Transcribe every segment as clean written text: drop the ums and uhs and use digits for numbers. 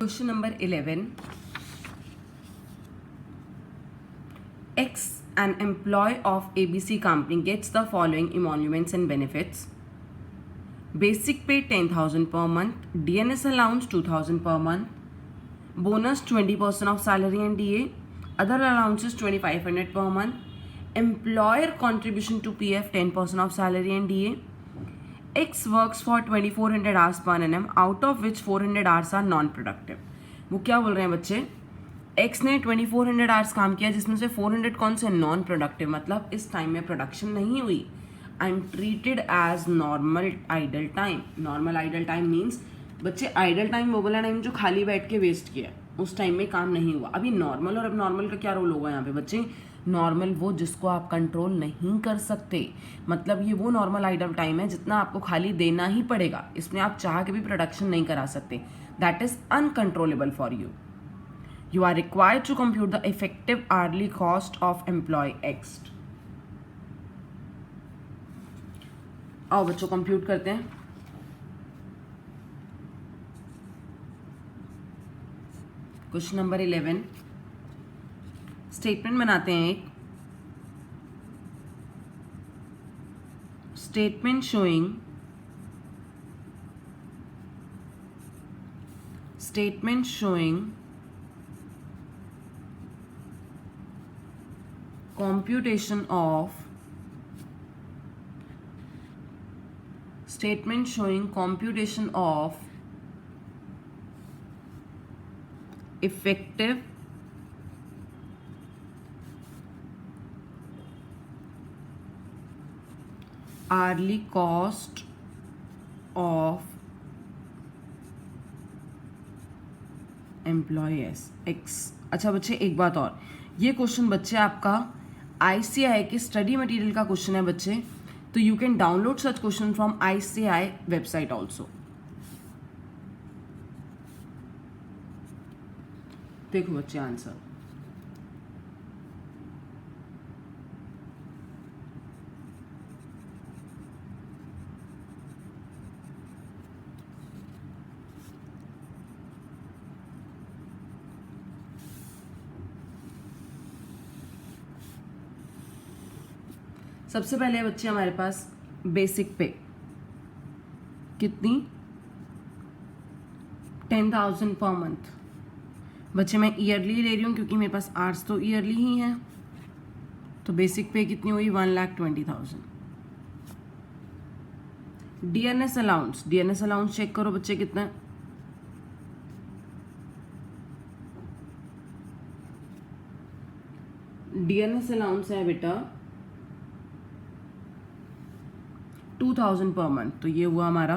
Question number 11. X, an employee of ABC company, gets the following emoluments and benefits. Basic pay 10,000 per month, DNS allowance 2,000 per month, bonus 20% of salary and DA, other allowances 2,500 per month, employer contribution to PF 10% of salary and DA. X works for 2,400 hours per annum, out of which 400 hours are non-productive. वो क्या बोल रहे हैं बच्चे, X ने 2,400 hours काम किया जिसमें से 400 कौन से नॉन प्रोडक्टिव, मतलब इस टाइम में प्रोडक्शन नहीं हुई. I am treated as normal idle time. Normal idle time means बच्चे आइडल टाइम वो वाला टाइम जो खाली बैठ के वेस्ट किया, उस टाइम में काम नहीं हुआ. अभी नॉर्मल और अब नॉर्मल का क्या रोल होगा यहाँ पे बच्चे. नॉर्मल वो जिसको आप कंट्रोल नहीं कर सकते, मतलब ये वो नॉर्मल आइडल टाइम है जितना आपको खाली देना ही पड़ेगा, इसमें आप चाह के भी प्रोडक्शन नहीं करा सकते. That is uncontrollable for you. You are required to compute the effective hourly cost of employee X. आओ बच्चों कंप्यूट करते हैं. Question number 11. स्टेटमेंट बनाते हैं एक. Statement showing computation of effective hourly cost of employee X. अच्छा बच्चे एक बात और, ये क्वेश्चन बच्चे आपका ICAI के स्टडी मटेरियल का क्वेश्चन है बच्चे, तो you can download such question from ICAI website also. देखो बच्चे आंसर. सबसे पहले बच्चे हमारे पास बेसिक पे कितनी 10,000 पर मंथ. बच्चे मैं ईयरली ले रही हूँ क्योंकि मेरे पास आर्ट्स तो ईयरली ही है, तो बेसिक पे कितनी हुई 1,20,000. डीएनएस अलाउंस चेक करो बच्चे कितना. डीएनएस अलाउंस है बेटा 2,000 पर मंथ, तो ये हुआ हमारा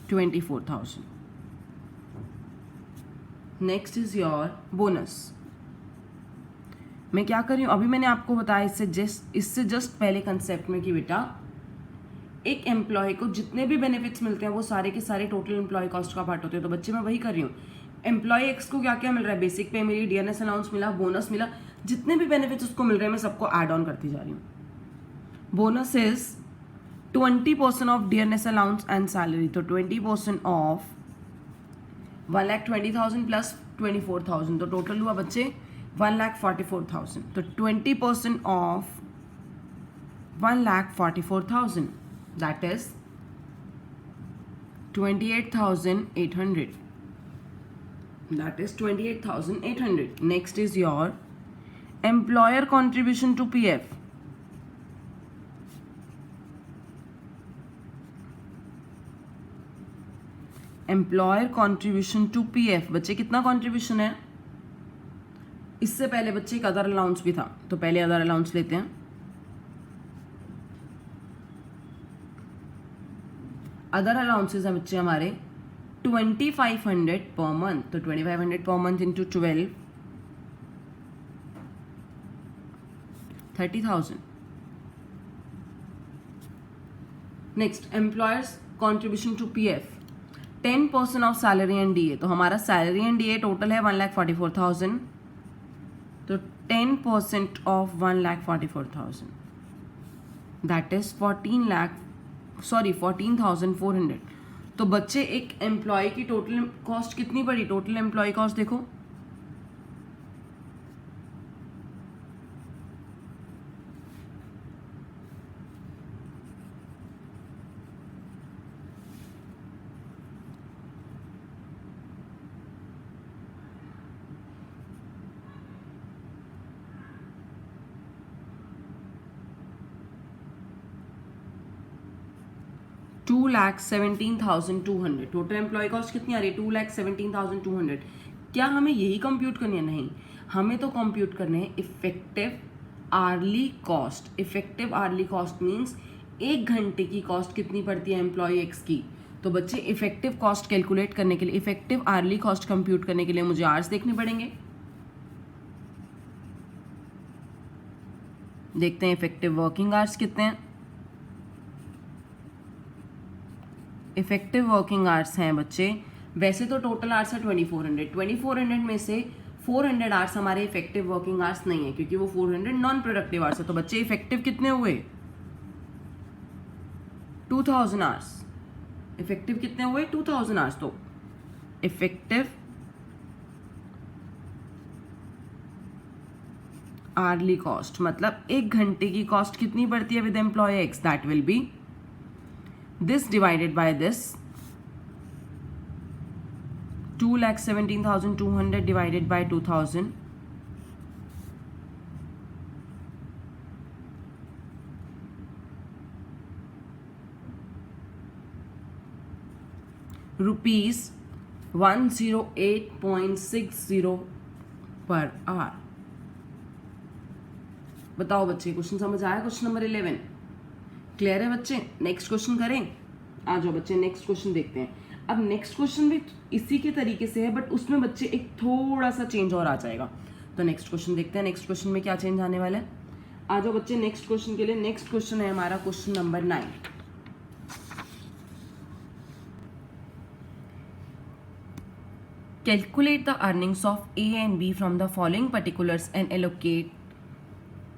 24,000. Next is your bonus. मैं क्या कर रही हूँ, अभी मैंने आपको बताया इससे जस्ट पहले कंसेप्ट में कि बेटा एक एम्प्लॉय को जितने भी बेनिफिट्स मिलते हैं वो सारे के सारे टोटल एम्प्लॉय कॉस्ट का पार्ट होते हैं. तो बच्चे मैं वही कर रही हूँ. एम्प्लॉय एक्स को क्या क्या मिल रहा है, बेसिक पे मिली, डीएनएस अलाउंस मिला, बोनस मिला, जितने भी बेनिफिट्स उसको मिल रहे हैं मैं सबको ऐड ऑन करती जा रही हूँ. Bonus is 20% of DNS allowance and salary. तो 20% of 1,20,000 plus 24,000, तो टोटल हुआ बच्चे 1,44,000. तो 20% of 1,44,000 that is 28,800. That is 28,800. Next is your employer contribution to PF. Employer contribution to PF बच्चे कितना कॉन्ट्रीब्यूशन है. इससे पहले बच्चे एक अदर अलाउंस भी था, तो पहले अदर अलाउंस लेते हैं. अदर अलाउंसेस हैं बच्चे हमारे 2,500 पर मंथ, तो 2,500 पर month into 12 30,000. Next employers contribution to PF 10% of salary and DA. तो हमारा सैलरी एंड DA टोटल है 1,44,000, तो 10% ऑफ 1,44,000 दैट इज 14,400. तो बच्चे एक एम्प्लॉय की टोटल कॉस्ट कितनी पड़ी? टोटल एम्प्लॉय कॉस्ट देखो, 2,17,200। टोटल एम्प्लॉय कॉस्ट कितनी आ रही है? 2,17,200। क्या हमें यही कंप्यूट करनी है? नहीं, हमें तो कंप्यूट करने हैं effective hourly cost. Effective hourly cost means एक घंटे की कॉस्ट कितनी पड़ती है एम्प्लॉय एक्स की। तो बच्चे इफेक्टिव कॉस्ट कैलकुलेट करने के लिए, इफेक्टिव आर्ली कॉस्ट कंप्यूट करने के लिए मुझे आवर्स देखने पड़ेंगे। देखते हैं इफेक्टिव वर्किंग आवर्स कितने हैं। इफेक्टिव वर्किंग आवर्स हैं बच्चे, वैसे तो टोटल आवर्स है 2400 में से 400 आवर्स हमारे इफेक्टिव वर्किंग आवर्स नहीं है, क्योंकि वो 400 नॉन प्रोडक्टिव आवर्स है। तो बच्चे इफेक्टिव कितने हुए? 2000 आवर्स। इफेक्टिव कितने हुए? 2000 आवर्स। तो इफेक्टिव आर्ली कॉस्ट मतलब एक घंटे की कॉस्ट कितनी पड़ती है with employee X? That will be this divided by this, 2,17,200 divided by 2,000, rupees 108.60 per hour. बताओ बच्चे, क्वेश्चन समझ आया? क्वेश्चन नंबर 11 क्लियर है बच्चे? नेक्स्ट क्वेश्चन करें? आ जाओ बच्चे, नेक्स्ट क्वेश्चन देखते हैं। अब नेक्स्ट क्वेश्चन भी इसी के तरीके से है, बट उसमें बच्चे एक थोड़ा सा चेंज और आ जाएगा। तो नेक्स्ट क्वेश्चन देखते हैं, नेक्स्ट क्वेश्चन में क्या चेंज आने वाला है। आ जाओ बच्चे नेक्स्ट क्वेश्चन के लिए। नेक्स्ट क्वेश्चन है हमारा question number 9। Calculate the earnings of A and B from the following particulars and allocate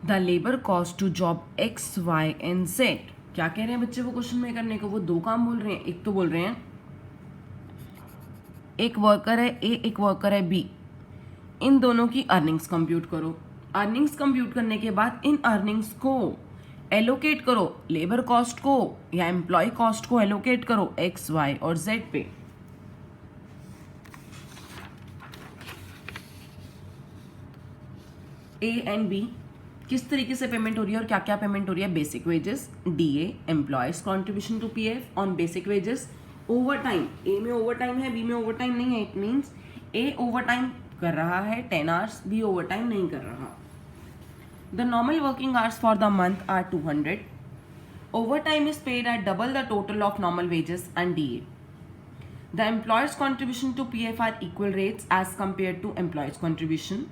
the labour cost to job X Y and Z. क्या कह रहे हैं बच्चे वो क्वेश्चन में करने को? वो दो काम बोल रहे हैं। एक तो बोल रहे हैं एक वर्कर है ए, एक वर्कर है बी, इन दोनों की अर्निंग्स कंप्यूट करो। अर्निंग्स कंप्यूट करने के बाद इन अर्निंग्स को एलोकेट करो, लेबर कॉस्ट को या एम्प्लॉय कॉस्ट को एलोकेट करो एक्स वाई और जेड पे। ए एंड बी किस तरीके से पेमेंट हो रही है और क्या क्या पेमेंट हो रही है? Basic wages, DA, employees contribution to PF on basic wages, overtime. A में ओवर टाइम है, बी में ओवर टाइम नहीं है। It means A overtime कर रहा है 10 आवर्स, बी ओवर टाइम नहीं कर रहा। The normal working hours for the month are 200। Overtime is paid at double the total of normal wages and DA. The employees contribution to PF are equal rates as compare to employees contribution.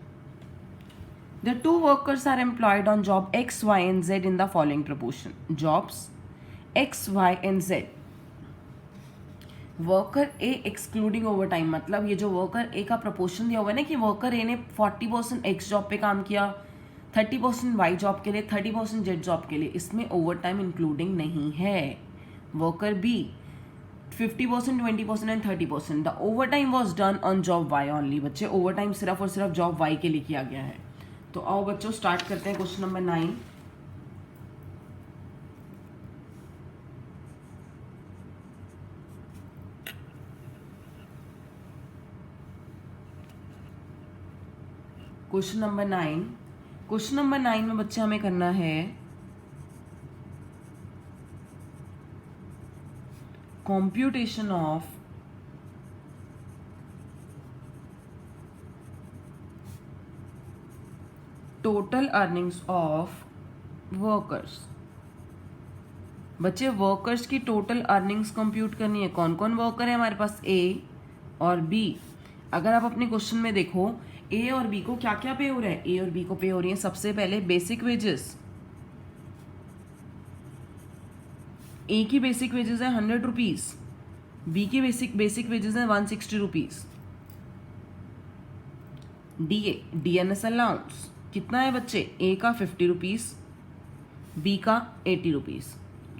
The two workers are employed on job X, Y and Z in the following proportion. Jobs X, Y and Z. Worker A excluding over time, मतलब ये जो worker ए का proportion दिया हुआ है ना कि worker ए ने 40% एक्स जॉब पे काम किया, 30% वाई जॉब के लिए, 30% जेड जॉब के लिए, इसमें ओवर टाइम इंक्लूडिंग नहीं है। Worker B 50%, 20% and 30%। The overtime was done on job Y only. बच्चे ओवर टाइम सिर्फ और सिर्फ जॉब वाई के लिए किया गया है। तो आओ बच्चों स्टार्ट करते हैं question number 9। Question number 9। Question number 9 में बच्चे हमें करना है computation of total earnings of workers. बच्चे वर्कर्स की टोटल अर्निंग्स कंप्यूट करनी है। कौन कौन वर्कर है हमारे पास? ए और बी। अगर आप अपने क्वेश्चन में देखो ए और बी को क्या क्या पे हो रहा है? ए और बी को पे हो रही है सबसे पहले बेसिक वेजेस। ए की बेसिक वेजेस है 100 रुपीज, बी की बेसिक वेजेस है 160 रुपीज। डीए डीएनएस अलाउंस कितना है बच्चे? ए का 50 रुपीज, बी का 80 रुपीज।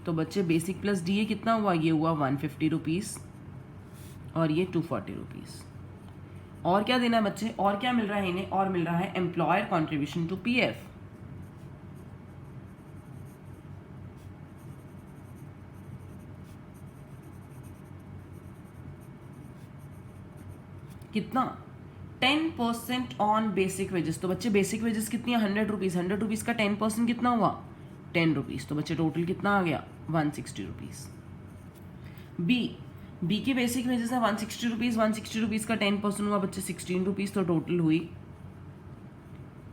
तो बच्चे बेसिक प्लस डीए कितना हुआ? ये हुआ 150 रुपीज। और ये 240 रुपीज़। और क्या देना है बच्चे, और क्या मिल रहा है इन्हें, और मिल रहा है एम्प्लॉयर कॉन्ट्रीब्यूशन टू पीएफ। कितना, 10% ऑन बेसिक वेजेस। तो बच्चे बेसिक वेजेस कितनी है, 100 रुपीज़। 100 रुपीज़ का 10% कितना हुआ, 10 रुपीज़। तो बच्चे टोटल कितना आ गया, 160 रुपीज़। बी की बेसिक वेजेस है 160 रुपीज़। 160 रुपीज़ का 10% हुआ बच्चे 16 रुपीज़। तो टोटल हुई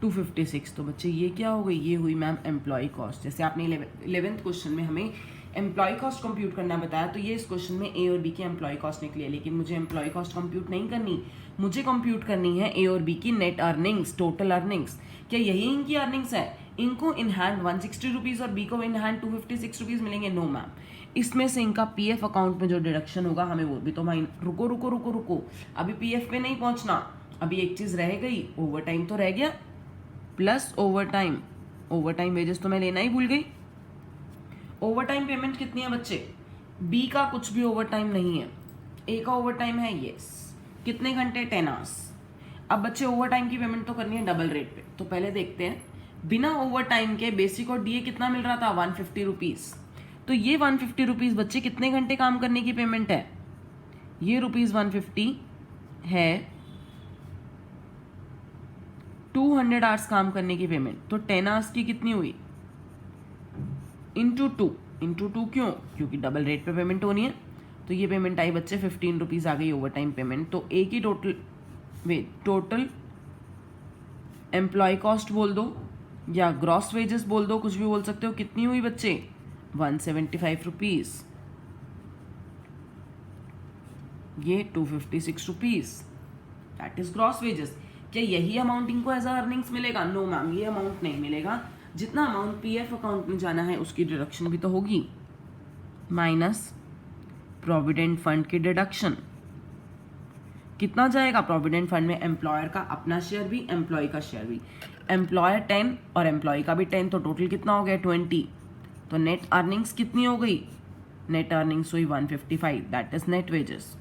256। तो बच्चे ये क्या हो गई, ये हुई मैम एम्प्लॉय कॉस्ट। जैसे आपने 11th क्वेश्चन में हमें एम्प्लॉय कॉस्ट कंप्यूट करना बताया, तो ये इस क्वेश्चन में ए और बी की एम्प्लॉय कॉस्ट निकली है। लेकिन मुझे एम्प्लॉय कॉस्ट कंप्यूट नहीं करनी, मुझे कंप्यूट करनी है ए और बी की नेट अर्निंग्स, टोटल अर्निंग्स। क्या यही इनकी अर्निंग्स है, इनको इन हैंड 160 रुपीज़ और बी को इन हैंड 256 रुपीज़ मिलेंगे? नो मैम, इसमें से इनका पीएफ अकाउंट में जो डिडक्शन होगा हमें वो भी तो माइन। रुको रुको रुको रुको, अभी पीएफ पे नहीं पहुंचना, अभी एक चीज़ रह गई, ओवर टाइम तो रह गया, plus over time. Over time wages तो मैं लेना ही भूल गई। ओवर टाइम पेमेंट कितनी है बच्चे, बी का कुछ भी ओवर टाइम नहीं है, ए का ओवर टाइम है यस, कितने घंटे, 10 आवर्स। अब बच्चे ओवर टाइम की पेमेंट तो करनी है डबल रेट पे, तो पहले देखते हैं बिना ओवर टाइम के बेसिक और डीए कितना मिल रहा था, 150 रुपीज़। तो ये 150 रुपीज़ बच्चे कितने घंटे काम करने की पेमेंट है, ये ₹150 है 200 आवर्स काम करने की पेमेंट। तो 10 आवर्स की कितनी हुई, इंटू टू क्यों, क्योंकि डबल रेट पे पेमेंट होनी है। तो ये पेमेंट आई बच्चे 15 रुपीज़ आ गई ओवर टाइम पेमेंट। तो ए की टोटल एम्प्लॉय कॉस्ट बोल दो या ग्रॉस वेजेस बोल दो, कुछ भी बोल सकते हो, कितनी हुई बच्चे, 175 रुपीज़। ये 256 rupees, that is gross wages. क्या यही अमाउंट इनको एज अर्निंग्स मिलेगा? नो मैम, ये अमाउंट नहीं मिलेगा। जितना अमाउंट पीएफ अकाउंट में जाना है उसकी डिडक्शन भी तो होगी, माइनस प्रोविडेंट फंड की डिडक्शन। कितना जाएगा प्रोविडेंट फंड में, एम्प्लॉयर का अपना शेयर भी, एम्प्लॉय का शेयर भी। एम्प्लॉयर 10 और एम्प्लॉय का भी 10, तो टोटल कितना हो गया, 20। तो नेट अर्निंग्स कितनी हो गई, नेट अर्निंग्स हुई 155, दैट इज नेट वेजेस।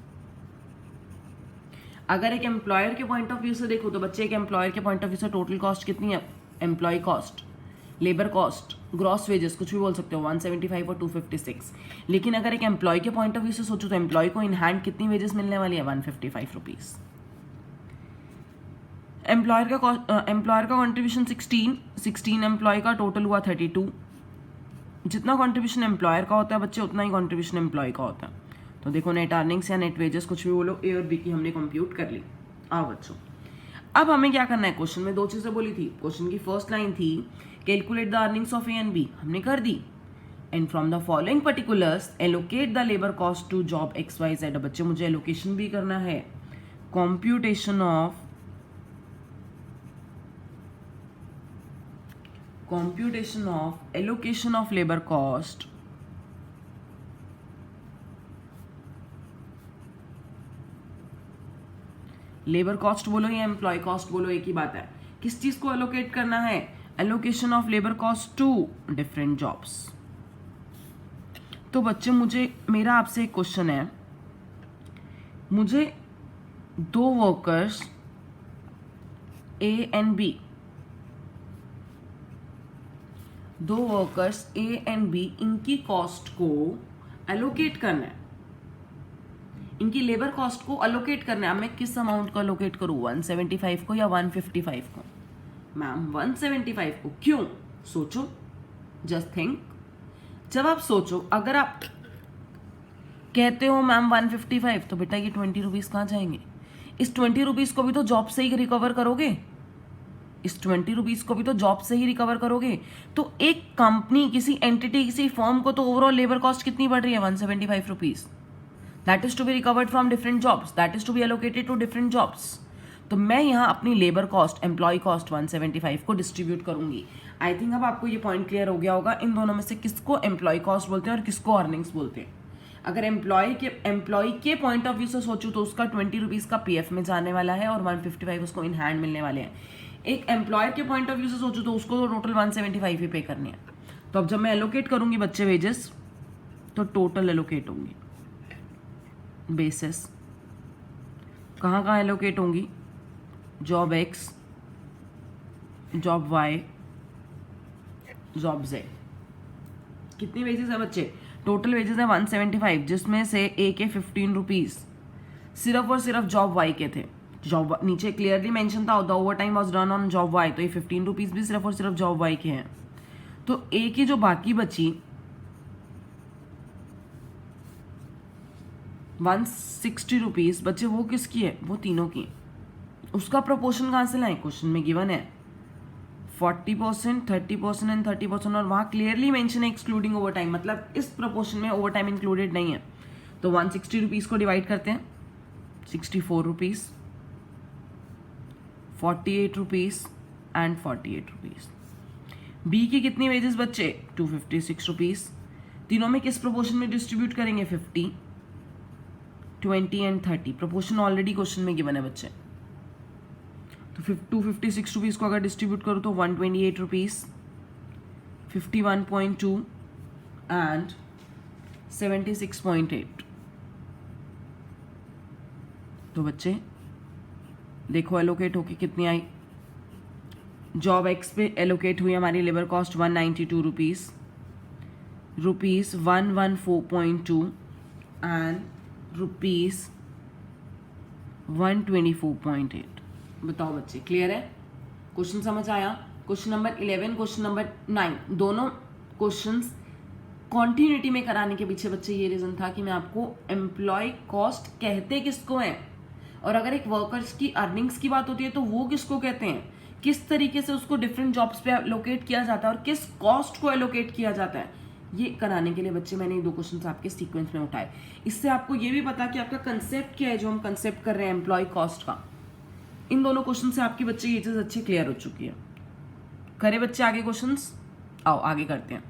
अगर एक एम्प्लॉयर के पॉइंट ऑफ व्यू से देखो तो बच्चे एक एम्प्लॉयर के पॉइंट ऑफ व्यू से टोटल कॉस्ट कितनी है, employee cost, labour cost, gross wages, कुछ भी बोल सकते हो, 175 और 256। लेकिन अगर एक एम्प्लॉय के पॉइंट ऑफ व्यू से सोचो तो एम्प्लॉय को इन हैंड कितनी वेजेस मिलने वाली है, 155 रुपीज़। एम्प्लॉयर का कॉन्ट्रीब्यूशन 16 एम्प्लॉय का टोटल हुआ 32। जितना कॉन्ट्रीब्यूशन एम्प्लॉयर का होता है बच्चे उतना ही कॉन्ट्रीब्यूशन एम्प्लॉय का होता है। तो देखो नेट अर्निंग्स या नेट वेजेस कुछ भी बोलो, ए और बी की हमने कंप्यूट कर ली। आओ बच्चों, अब हमें क्या करना है, क्वेश्चन में 2 चीज़ें बोली थी। क्वेश्चन की फर्स्ट लाइन थी calculate the earnings of A and B, हमने कर दी। And from the following particulars allocate the labour cost to job XYZ। बच्चे मुझे एलोकेशन भी करना है, computation of allocation of labour cost labour cost बोलो या एम्प्लॉय कॉस्ट बोलो, एक ही बात है। किस चीज को एलोकेट करना है, allocation of labour cost to different jobs. तो बच्चे मेरा आपसे एक क्वेश्चन है, मुझे 2 workers A and B, 2 workers A and B, इनकी कॉस्ट को एलोकेट करना है, इनकी लेबर कॉस्ट को अलोकेट करना है। मैं किस अमाउंट को अलोकेट करूँ, 175 को या 155 को? मैम 175 को। क्यों, सोचो, जस्ट थिंक। जब आप सोचो, अगर आप कहते हो मैम 155, तो बेटा ये 20 रुपीज़ कहाँ जाएंगे? इस 20 रुपीज़ को भी तो जॉब से ही रिकवर करोगे, इस 20 रुपीज़ को भी तो जॉब से ही रिकवर करोगे। तो एक कंपनी, किसी एंटिटी, किसी फर्म को तो ओवरऑल लेबर कॉस्ट कितनी बढ़ रही है, 175 rupees. That is to be recovered from different jobs. That is to be allocated to different jobs. तो मैं यहाँ अपनी लेबर कॉस्ट, एम्प्लॉय कॉस्ट 175 को डिस्ट्रीब्यूट करूंगी। आई थिंक अब आपको ये पॉइंट क्लियर हो गया होगा, इन दोनों में से किसको एम्प्लॉय कॉस्ट बोलते हैं और किसको अर्निंग्स बोलते हैं। अगर एम्प्लॉय के पॉइंट ऑफ व्यू से सोचूं तो उसका 20 रुपीज़ का पीएफ में जाने वाला है और 155 उसको इन हैंड मिलने वाले हैं। एक एम्प्लॉयर के पॉइंट ऑफ व्यू से सोचूं तो उसको तो टोटल 175 ही पे करनी है। तो अब जब मैं एलोकेट करूंगी बच्चे वेजेस, तो टोटल एलोकेट होंगी बेसिस कहाँ कहाँ एलोकेट होंगी, job X, job Y, job Z. कितनी वेजेस है बच्चे, टोटल वेजेस है 175, जिसमें से ए के 15 रुपीज़ सिर्फ और सिर्फ जॉब वाई के थे। जॉब नीचे क्लियरली मेंशन था the overtime was done on job Y, तो ये 15 रुपीज़ भी सिर्फ और सिर्फ जॉब वाई के हैं। तो ए की जो बाकी बची 160 रुपीज़ बच्चे, वो किसकी है, वो तीनों की। उसका प्रोपोर्शन कहाँ से लाएं, क्वेश्चन में गिवन है 40%, 30% एंड 30%, और वहाँ क्लियरली मेंशन है एक्सक्लूडिंग ओवर टाइम, मतलब इस प्रोपोर्शन में ओवर टाइम इंक्लूडेड नहीं है। तो 160 रुपीज़ को डिवाइड करते हैं, 64 rupees, 48 rupees and 48 rupees. B की कितनी वेजेस बच्चे, 256 रुपीज़। तीनों में किस प्रोपोर्शन में डिस्ट्रीब्यूट करेंगे, 50, 20 एंड 30। प्रोपोर्शन ऑलरेडी क्वेश्चन में गिवन है बच्चे। तो 256 रुपीज़ को अगर डिस्ट्रीब्यूट करूँ तो 128 रुपीज़, 51.2 एंड 76.8। तो बच्चे देखो एलोकेट होके कितनी आई, जॉब एक्स पे एलोकेट हुई हमारी लेबर कॉस्ट 192 रुपीज़, 114.2 एंड ₹124.8। बताओ बच्चे, क्लियर है, क्वेश्चन समझ आया। क्वेश्चन नंबर 11, क्वेश्चन नंबर 9, दोनों क्वेश्चंस कॉन्टिन्यूटी में कराने के पीछे बच्चे ये रीज़न था कि मैं आपको एम्प्लॉय कॉस्ट कहते किसको हैं, और अगर एक वर्कर्स की अर्निंग्स की बात होती है तो वो किसको कहते हैं, किस तरीके से उसको डिफरेंट जॉब्स पे एलोकेट किया जाता है और किस कॉस्ट को एलोकेट किया जाता है, ये कराने के लिए बच्चे मैंने ये दो क्वेश्चन आपके सीक्वेंस में उठाए। इससे आपको ये भी पता कि आपका कंसेप्ट क्या है, जो हम कंसेप्ट कर रहे हैं एम्प्लॉय कॉस्ट का। इन दोनों क्वेश्चन से आपके बच्चे ये चीज़ अच्छी क्लियर हो चुकी है। करे बच्चे आगे क्वेश्चंस, आओ आगे करते हैं।